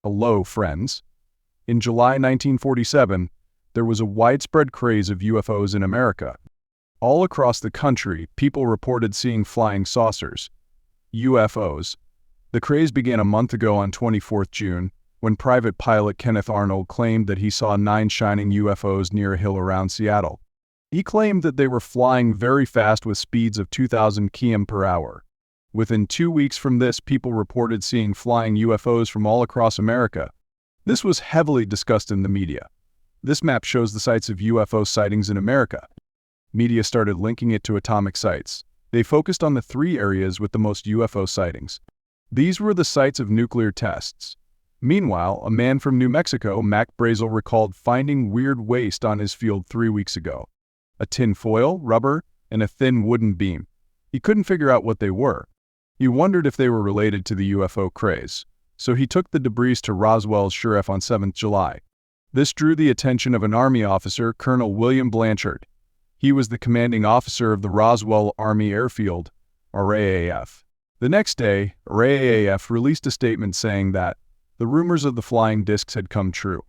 Hello, friends. In July 1947, there was a widespread craze of UFOs in America. All across the country, people reported seeing flying saucers, UFOs. The craze began a month ago on 24th June, when private pilot Kenneth Arnold claimed that he saw 9 shining UFOs near a hill around Seattle. He claimed that they were flying very fast with speeds of 2,000 km per hour. Within 2 weeks from this, people reported seeing flying UFOs from all across America. This was heavily discussed in the media. This map shows the sites of UFO sightings in America. Media started linking it to atomic sites. They focused on the 3 areas with the most UFO sightings. These were the sites of nuclear tests. Meanwhile, a man from New Mexico, Mac Brazel, recalled finding weird waste on his field 3 weeks ago. A tin foil, rubber, and a thin wooden beam. He couldn't figure out what they were. He wondered if they were related to the UFO craze. So he took the debris to Roswell's Sheriff on 7th July. This drew the attention of an Army officer, Colonel William Blanchard. He was the commanding officer of the Roswell Army Airfield, RAAF. The next day, RAAF released a statement saying that the rumors of the flying discs had come true.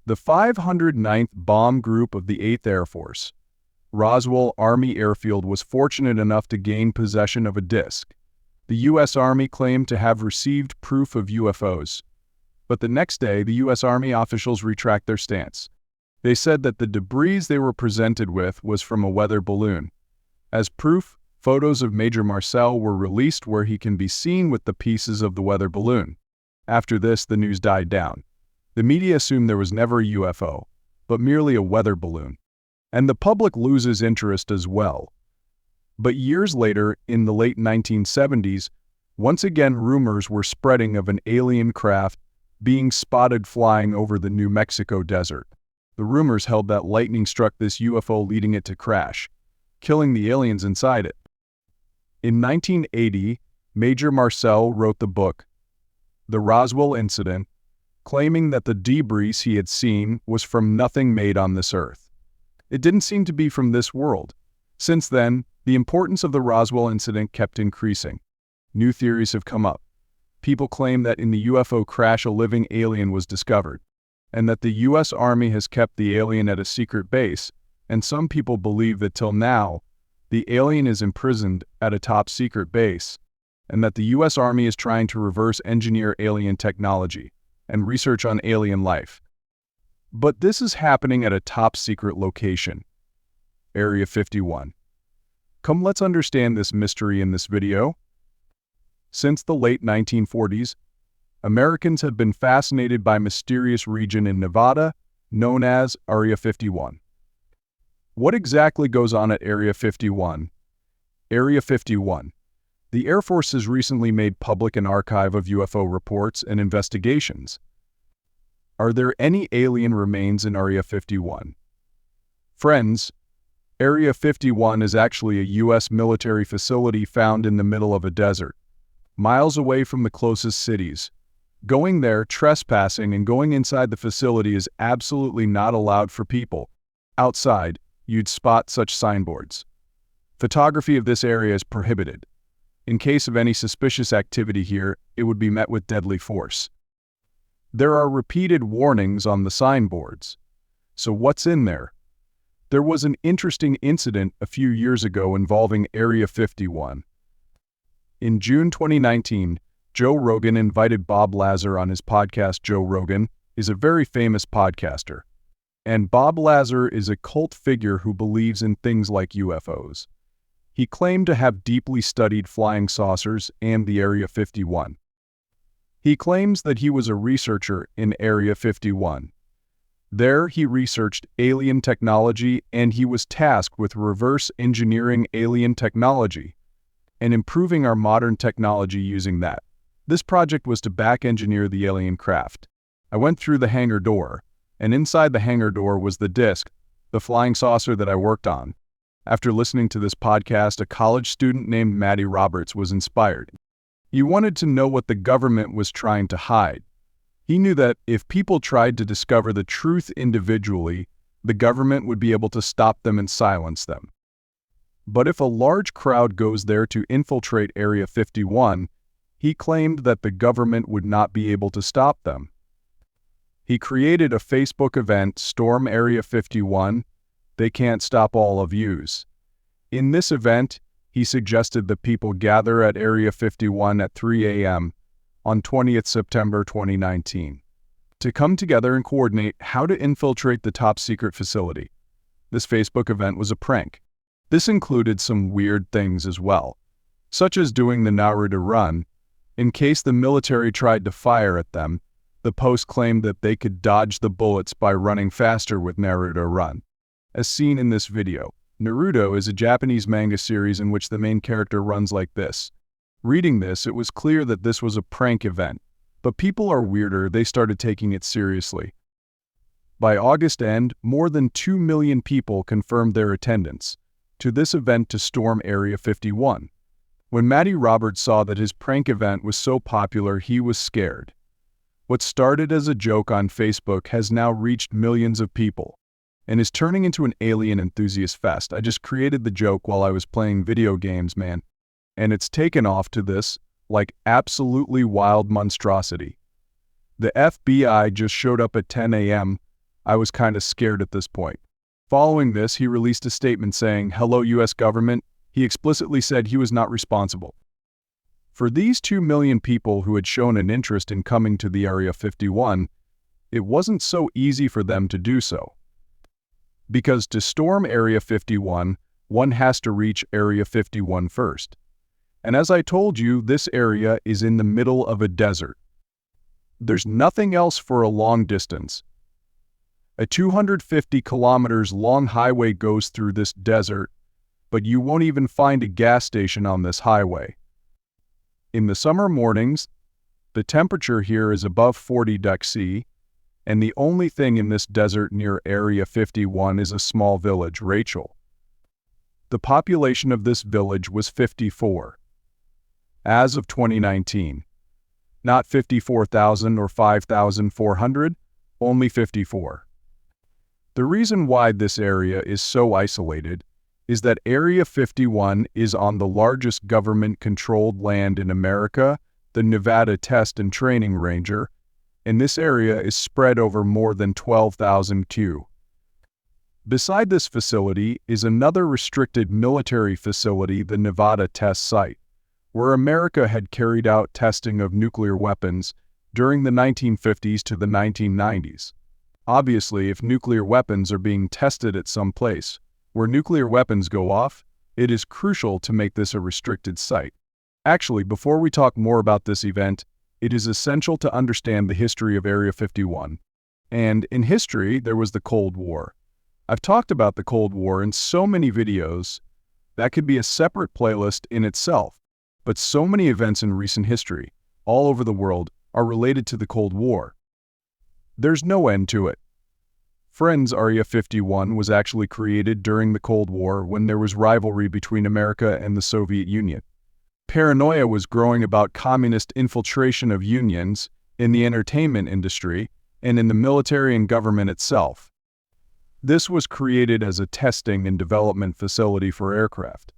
The 509th Bomb Group of the 8th Air Force, Roswell Army Airfield, was fortunate enough to gain possession of a disc. The U.S. Army claimed to have received proof of UFOs. But the next day, the U.S. Army officials retract their stance. They said that the debris they were presented with was from a weather balloon. As proof, photos of Major Marcel were released where he can be seen with the pieces of the weather balloon. After this, the news died down. The media assumed there was never a UFO, but merely a weather balloon. And the public loses interest as well. But years later, in the late 1970s, once again rumors were spreading of an alien craft being spotted flying over the New Mexico desert. The rumors held that lightning struck this UFO, leading it to crash, killing the aliens inside it. In 1980, Major Marcel wrote the book, The Roswell Incident, claiming that the debris he had seen was from nothing made on this earth. It didn't seem to be from this world. Since then, the importance of the Roswell incident kept increasing. New theories have come up. People claim that in the UFO crash a living alien was discovered, and that the U.S. Army has kept the alien at a secret base, and some people believe that till now, the alien is imprisoned at a top-secret base, and that the U.S. Army is trying to reverse engineer alien technology and research on alien life. But this is happening at a top-secret location, Area 51. Come, let's understand this mystery in this video. Since the late 1940s, Americans have been fascinated by a mysterious region in Nevada known as Area 51. What exactly goes on at Area 51? Area 51. The Air Force has recently made public an archive of UFO reports and investigations. Are there any alien remains in Area 51? Friends, Area 51 is actually a U.S. military facility found in the middle of a desert, miles away from the closest cities. Going there, trespassing, and going inside the facility is absolutely not allowed for people. Outside, you'd spot such signboards. Photography of this area is prohibited. In case of any suspicious activity here, it would be met with deadly force. There are repeated warnings on the signboards. So what's in there? There was an interesting incident a few years ago involving Area 51. In June 2019, Joe Rogan invited Bob Lazar on his podcast. Joe Rogan is a very famous podcaster, and Bob Lazar is a cult figure who believes in things like UFOs. He claimed to have deeply studied flying saucers and the Area 51. He claims that he was a researcher in Area 51. There, he researched alien technology, and he was tasked with reverse engineering alien technology and improving our modern technology using that. This project was to back engineer the alien craft. I went through the hangar door, and inside the hangar door was the disc, the flying saucer that I worked on. After listening to this podcast, a college student named Maddie Roberts was inspired. He wanted to know what the government was trying to hide. He knew that if people tried to discover the truth individually, the government would be able to stop them and silence them. But if a large crowd goes there to infiltrate Area 51, He claimed that the government would not be able to stop them. He created a Facebook event, Storm Area 51, They Can't Stop All of Yous. In this event, he suggested that people gather at Area 51 at 3 a.m. on 20th September 2019 to come together and coordinate how to infiltrate the top-secret facility. This Facebook event was a prank. This included some weird things as well, such as doing the Naruto run. In case the military tried to fire at them, the post claimed that they could dodge the bullets by running faster with Naruto Run. As seen in this video, Naruto is a Japanese manga series in which the main character runs like this. Reading this, it was clear that this was a prank event, but people are weirder, they started taking it seriously. By August end, more than 2 million people confirmed their attendance to this event to storm Area 51. When Matty Roberts saw that his prank event was so popular, he was scared. What started as a joke on Facebook has now reached millions of people and is turning into an alien enthusiast fest. I just created the joke while I was playing video games, man. And it's taken off to this, like, absolutely wild monstrosity. The FBI just showed up at 10 a.m. I was kind of scared at this point. Following this, he released a statement saying, "Hello, U.S. government." He explicitly said he was not responsible. For these 2 million people who had shown an interest in coming to the Area 51, it wasn't so easy for them to do so. Because to storm Area 51, one has to reach Area 51 first. And as I told you, this area is in the middle of a desert. There's nothing else for a long distance. A 250 kilometers long highway goes through this desert, but you won't even find a gas station on this highway. In the summer mornings, the temperature here is above 40°C, and the only thing in this desert near Area 51 is a small village, Rachel. The population of this village was 54. As of 2019. Not 54,000 or 5,400, only 54. The reason why this area is so isolated is that Area 51 is on the largest government-controlled land in America, the Nevada Test and Training Ranger, and this area is spread over more than 12,000 km². Beside this facility is another restricted military facility, the Nevada Test Site, where America had carried out testing of nuclear weapons during the 1950s to the 1990s. Obviously, if nuclear weapons are being tested at some place where nuclear weapons go off, it is crucial to make this a restricted site. Actually, before we talk more about this event, it is essential to understand the history of Area 51. And in history, there was the Cold War. I've talked about the Cold War in so many videos that could be a separate playlist in itself, but so many events in recent history, all over the world, are related to the Cold War. There's no end to it. Friends, Area 51 was actually created during the Cold War when there was rivalry between America and the Soviet Union. Paranoia was growing about communist infiltration of unions in the entertainment industry and in the military and government itself. This was created as a testing and development facility for aircraft.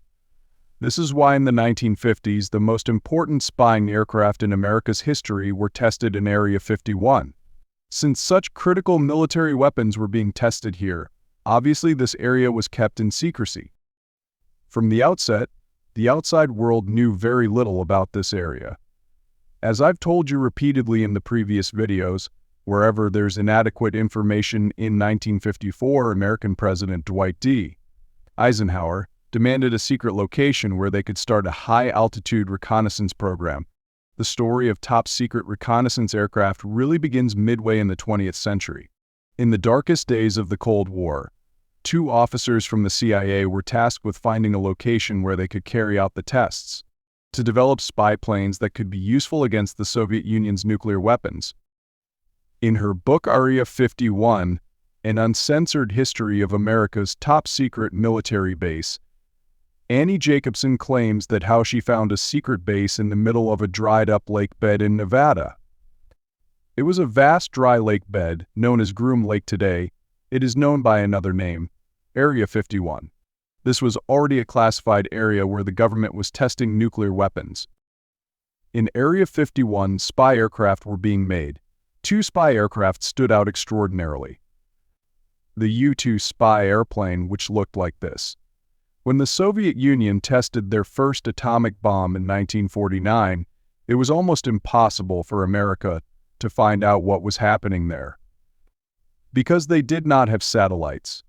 This is why in the 1950s, the most important spying aircraft in America's history were tested in Area 51. Since such critical military weapons were being tested here, obviously this area was kept in secrecy. From the outset, the outside world knew very little about this area. As I've told you repeatedly in the previous videos, wherever there's inadequate information, in 1954, American President Dwight D. Eisenhower demanded a secret location where they could start a high-altitude reconnaissance program. The story of top-secret reconnaissance aircraft really begins midway in the 20th century. In the darkest days of the Cold War, 2 officers from the CIA were tasked with finding a location where they could carry out the tests to develop spy planes that could be useful against the Soviet Union's nuclear weapons. In her book Area 51, An Uncensored History of America's Top-Secret Military Base, Annie Jacobson claims that how she found a secret base in the middle of a dried-up lake bed in Nevada. It was a vast dry lake bed, known as Groom Lake today. It is known by another name, Area 51. This was already a classified area where the government was testing nuclear weapons. In Area 51, spy aircraft were being made. Two spy aircraft stood out extraordinarily. The U-2 spy airplane, which looked like this. When the Soviet Union tested their first atomic bomb in 1949, it was almost impossible for America to find out what was happening there, because they did not have satellites.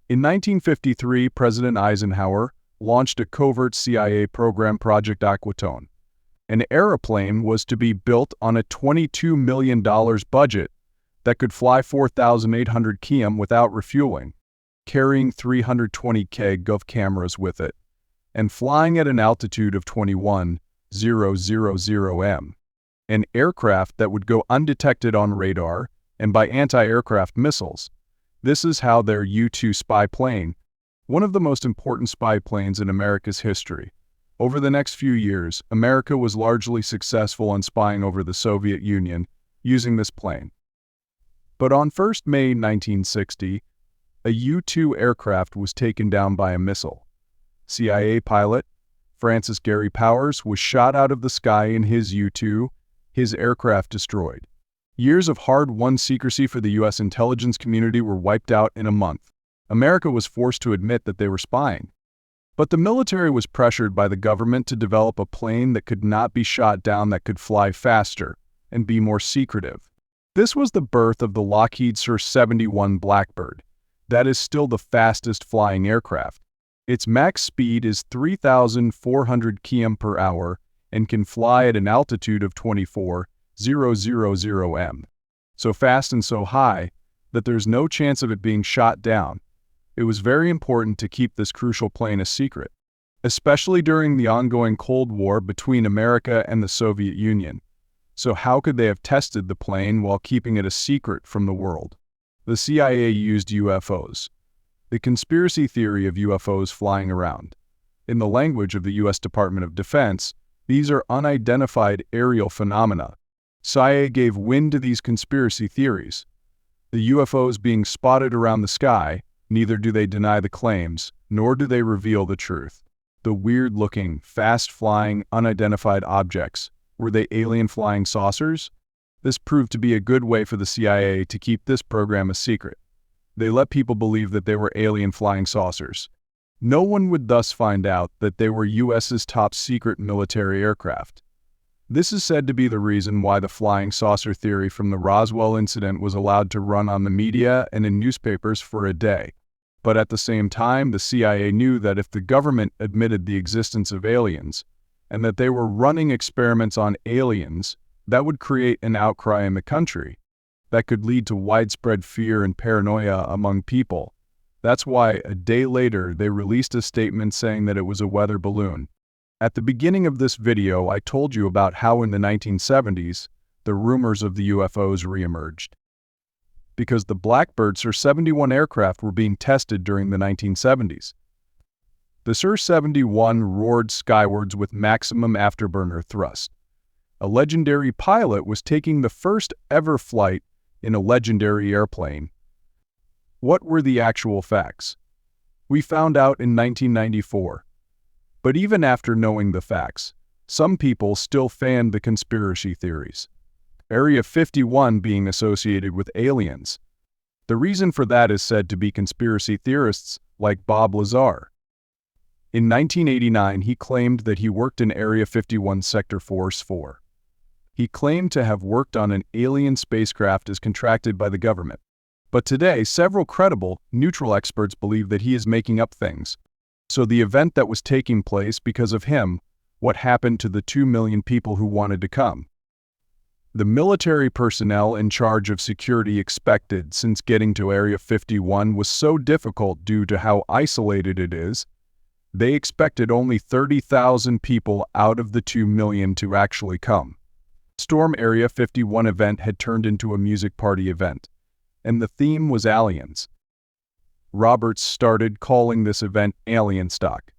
In 1953, President Eisenhower launched a covert CIA program, Project Aquatone. An airplane was to be built on a $22 million budget that could fly 4,800 km without refueling, carrying 320 kg of cameras with it, and flying at an altitude of 21,000 m. An aircraft that would go undetected on radar and by anti-aircraft missiles. This is how their U-2 spy plane, one of the most important spy planes in America's history. Over the next few years, America was largely successful in spying over the Soviet Union using this plane. But on 1 May 1960, a U-2 aircraft was taken down by a missile. CIA pilot Francis Gary Powers was shot out of the sky in his U-2, his aircraft destroyed. Years of hard-won secrecy for the U.S. intelligence community were wiped out in a month. America was forced to admit that they were spying. But the military was pressured by the government to develop a plane that could not be shot down, that could fly faster and be more secretive. This was the birth of the Lockheed SR-71 Blackbird. That is still the fastest flying aircraft. Its max speed is 3,400 km per hour and can fly at an altitude of 24,000 m. So fast and so high that there's no chance of it being shot down. It was very important to keep this crucial plane a secret, especially during the ongoing Cold War between America and the Soviet Union. So how could they have tested the plane while keeping it a secret from the world? The CIA used UFOs. The conspiracy theory of UFOs flying around. In the language of the U.S. Department of Defense, these are unidentified aerial phenomena. CIA gave wind to these conspiracy theories. The UFOs being spotted around the sky, neither do they deny the claims, nor do they reveal the truth. The weird-looking, fast-flying, unidentified objects, were they alien flying saucers? This proved to be a good way for the CIA to keep this program a secret. They let people believe that they were alien flying saucers. No one would thus find out that they were U.S.'s top-secret military aircraft. This is said to be the reason why the flying saucer theory from the Roswell incident was allowed to run on the media and in newspapers for a day. But at the same time, the CIA knew that if the government admitted the existence of aliens, and that they were running experiments on aliens, that would create an outcry in the country. That could lead to widespread fear and paranoia among people. That's why, a day later, they released a statement saying that it was a weather balloon. At the beginning of this video, I told you about how in the 1970s, the rumors of the UFOs reemerged. Because the Blackbird SR-71 aircraft were being tested during the 1970s. The SR-71 roared skywards with maximum afterburner thrust. A legendary pilot was taking the first ever flight in a legendary airplane. What were the actual facts? We found out in 1994. But even after knowing the facts, some people still fanned the conspiracy theories. Area 51 being associated with aliens. The reason for that is said to be conspiracy theorists like Bob Lazar. In 1989, he claimed that he worked in Area 51 Sector Force 4. He claimed to have worked on an alien spacecraft as contracted by the government. But today, several credible, neutral experts believe that he is making up things. So the event that was taking place because of him, what happened to the 2 million people who wanted to come? The military personnel in charge of security expected, since getting to Area 51 was so difficult due to how isolated it is, they expected only 30,000 people out of the 2 million to actually come. Storm Area 51 event had turned into a music party event, and the theme was aliens. Roberts started calling this event Alien Stock.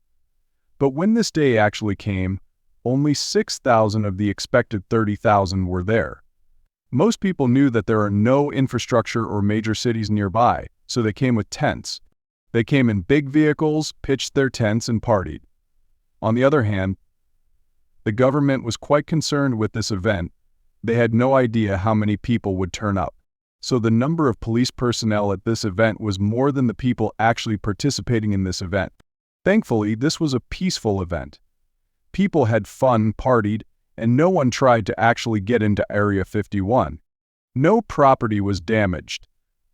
But when this day actually came, only 6,000 of the expected 30,000 were there. Most people knew that there are no infrastructure or major cities nearby, so they came with tents. They came in big vehicles, pitched their tents, and partied. On the other hand, The government was quite concerned with this event. They had no idea how many people would turn up. So the number of police personnel at this event was more than the people actually participating in this event. Thankfully, this was a peaceful event. People had fun, partied, and no one tried to actually get into Area 51. No property was damaged,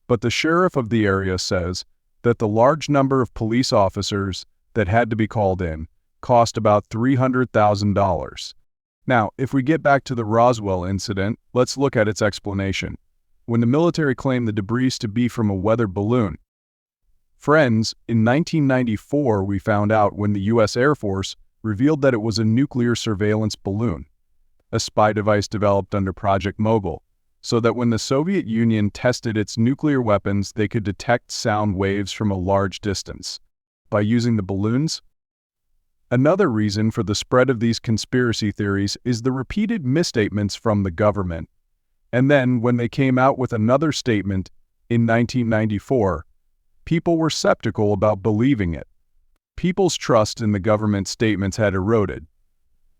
but the sheriff of the area says that the large number of police officers that had to be called in cost about $300,000. Now, if we get back to the Roswell incident, let's look at its explanation. When the military claimed the debris to be from a weather balloon. Friends, in 1994 we found out when the U.S. Air Force revealed that it was a nuclear surveillance balloon, a spy device developed under Project Mogul, so that when the Soviet Union tested its nuclear weapons, they could detect sound waves from a large distance. By using the balloons? Another reason for the spread of these conspiracy theories is the repeated misstatements from the government. And then, when they came out with another statement in 1994, people were skeptical about believing it. People's trust in the government statements had eroded.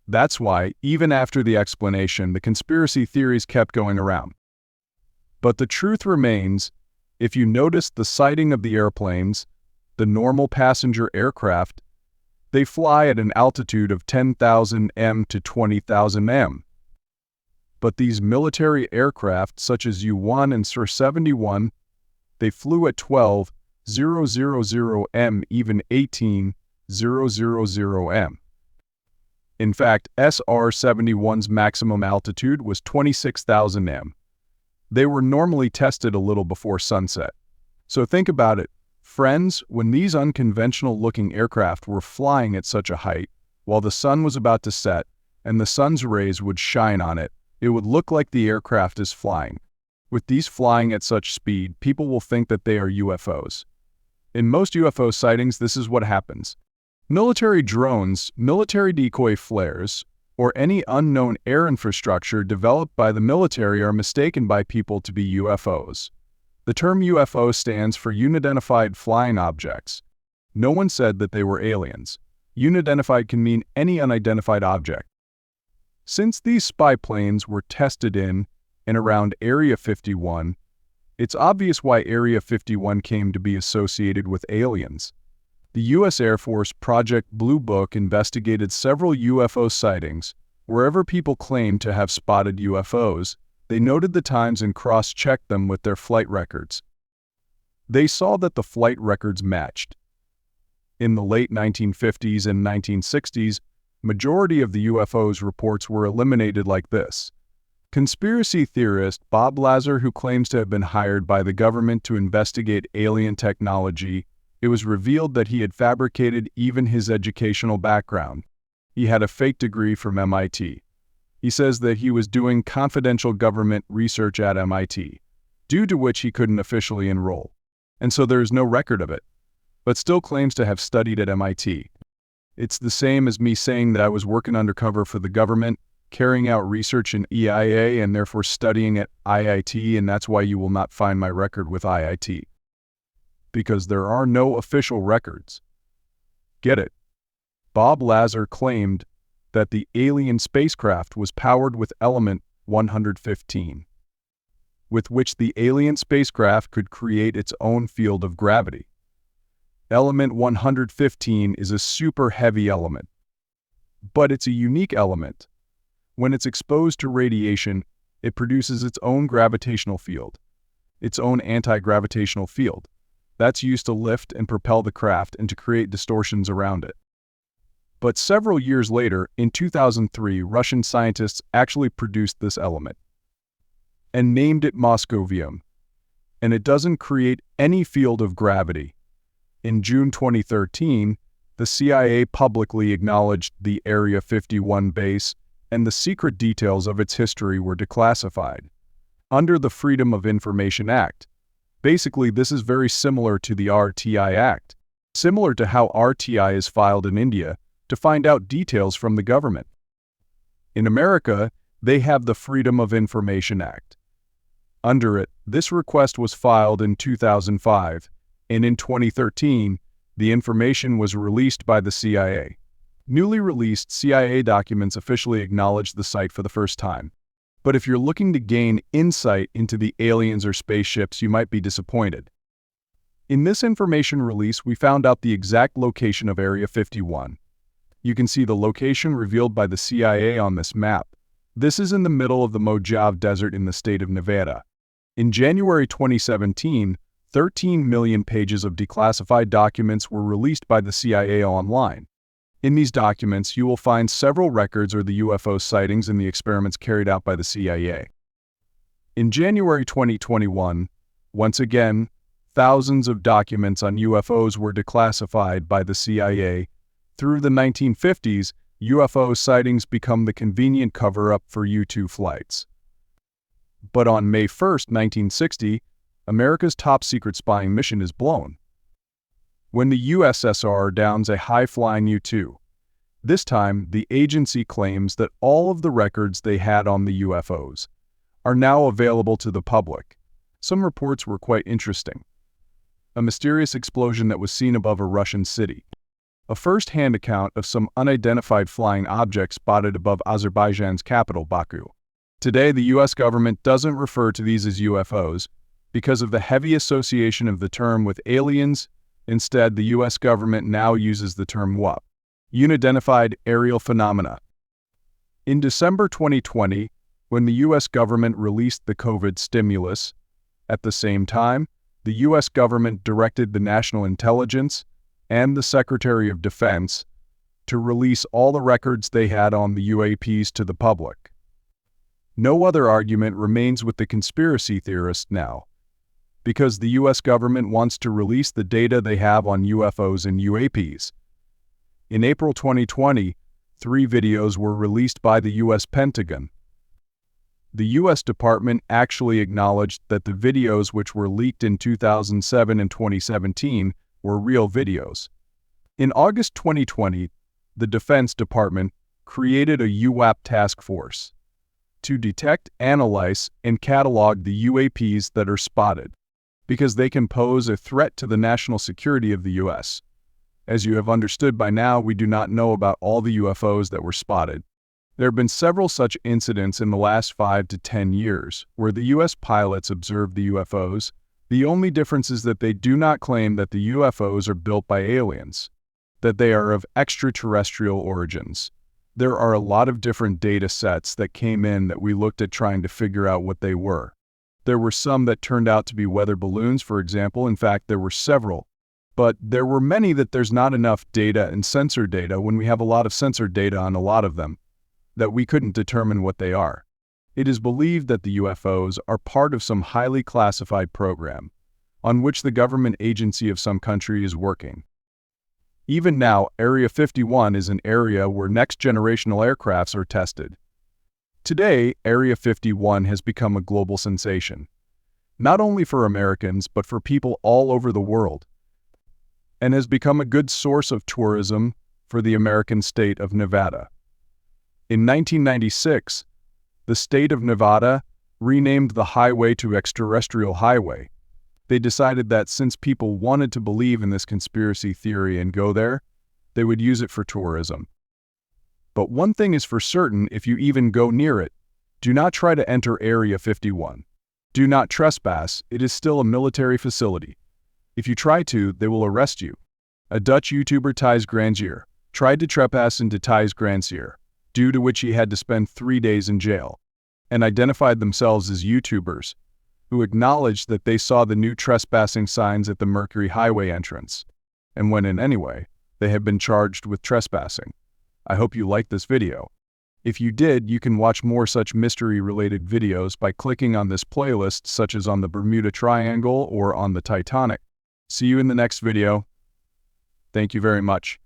That's why, even after the explanation, the conspiracy theories kept going around. But the truth remains, if you notice the sighting of the airplanes, the normal passenger aircraft, they fly at an altitude of 10,000 m to 20,000 m. But these military aircraft, such as U-1 and Sur-71, they flew at 12,000 m, even 18,000 m. In fact, SR-71's maximum altitude was 26,000 m. They were normally tested a little before sunset. So think about it. Friends, when these unconventional-looking aircraft were flying at such a height, while the sun was about to set and the sun's rays would shine on it, it would look like the aircraft is flying. With these flying at such speed, people will think that they are UFOs. In most UFO sightings, this is what happens. Military drones, military decoy flares, or any unknown air infrastructure developed by the military are mistaken by people to be UFOs. The term UFO stands for unidentified flying objects. No one said that they were aliens. Unidentified can mean any unidentified object. Since these spy planes were tested in and around Area 51, it's obvious why Area 51 came to be associated with aliens. The U.S. Air Force Project Blue Book investigated several UFO sightings. Wherever people claimed to have spotted UFOs, they noted the times and cross-checked them with their flight records. They saw that the flight records matched. In the late 1950s and 1960s, majority of the UFOs reports were eliminated like this. Conspiracy theorist Bob Lazar, who claims to have been hired by the government to investigate alien technology, it was revealed that he had fabricated even his educational background. He had a fake degree from MIT. He says that he was doing confidential government research at MIT, due to which he couldn't officially enroll, and so there is no record of it, but still claims to have studied at MIT. It's the same as me saying that I was working undercover for the government, carrying out research in EIA and therefore studying at IIT, and that's why you will not find my record with IIT. Because there are no official records. Get it? Bob Lazar claimed that the alien spacecraft was powered with element 115, with which the alien spacecraft could create its own field of gravity. Element 115 is a super heavy element, but it's a unique element. When it's exposed to radiation, it produces its own gravitational field, its own anti-gravitational field. That's used to lift and propel the craft and to create distortions around it. But several years later, in 2003, Russian scientists actually produced this element and named it Moscovium, and it doesn't create any field of gravity. In June 2013, the CIA publicly acknowledged the Area 51 base, and the secret details of its history were declassified under the Freedom of Information Act. Basically, this is very similar to the RTI Act, similar to how RTI is filed in India to find out details from the government. In America, they have the Freedom of Information Act. Under it, this request was filed in 2005, and in 2013, the information was released by the CIA. Newly released CIA documents officially acknowledge the site for the first time. But if you're looking to gain insight into the aliens or spaceships, you might be disappointed. In this information release, we found out the exact location of Area 51. You can see the location revealed by the CIA on this map. This is in the middle of the Mojave Desert in the state of Nevada. In January 2017, 13 million pages of declassified documents were released by the CIA online. In these documents, you will find several records of the UFO sightings and the experiments carried out by the CIA. In January 2021, once again, thousands of documents on UFOs were declassified by the CIA. Through the 1950s, UFO sightings become the convenient cover-up for U-2 flights. But on May 1, 1960, America's top-secret spying mission is blown. When the USSR downs a high-flying U-2, this time the agency claims that all of the records they had on the UFOs are now available to the public. Some reports were quite interesting. A mysterious explosion that was seen above a Russian city. A first-hand account of some unidentified flying objects spotted above Azerbaijan's capital, Baku. Today, the U.S. government doesn't refer to these as UFOs because of the heavy association of the term with aliens. Instead, the U.S. government now uses the term UAP, unidentified aerial phenomena. In December 2020, when the U.S. government released the COVID stimulus, at the same time, the U.S. government directed the National Intelligence and the Secretary of Defense to release all the records they had on the UAPs to the public. No other argument remains with the conspiracy theorists now, because the U.S. government wants to release the data they have on UFOs and UAPs. In April 2020, 3 videos were released by the U.S. Pentagon. The U.S. Department actually acknowledged that the videos which were leaked in 2007 and 2017 were real videos. In August 2020, the Defense Department created a UAP task force to detect, analyze, and catalog the UAPs that are spotted, because they can pose a threat to the national security of the U.S. As you have understood by now, we do not know about all the UFOs that were spotted. There have been several such incidents in the last 5 to 10 years where the U.S. pilots observed the UFOs. The only difference is that they do not claim that the UFOs are built by aliens, that they are of extraterrestrial origins. There are a lot of different data sets that came in that we looked at trying to figure out what they were. There were some that turned out to be weather balloons, for example. In fact, there were several. But there were many that there's not enough data and sensor data when we have a lot of sensor data on a lot of them, that we couldn't determine what they are. It is believed that the UFOs are part of some highly classified program on which the government agency of some country is working. Even now, Area 51 is an area where next-generational aircrafts are tested. Today, Area 51 has become a global sensation, not only for Americans but for people all over the world, and has become a good source of tourism for the American state of Nevada. In 1996, the state of Nevada renamed the highway to Extraterrestrial Highway. They decided that since people wanted to believe in this conspiracy theory and go there, they would use it for tourism. But one thing is for certain: if you even go near it, do not try to enter Area 51. Do not trespass, it is still a military facility. If you try to, they will arrest you. A Dutch YouTuber, Thijs Granzier, tried to trespass into Thijs Granzier, due to which he had to spend 3 days in jail, and identified themselves as YouTubers, who acknowledged that they saw the new trespassing signs at the Mercury Highway entrance, and went in anyway. They have been charged with trespassing. I hope you liked this video. If you did, you can watch more such mystery-related videos by clicking on this playlist, such as on the Bermuda Triangle or on the Titanic. See you in the next video. Thank you very much.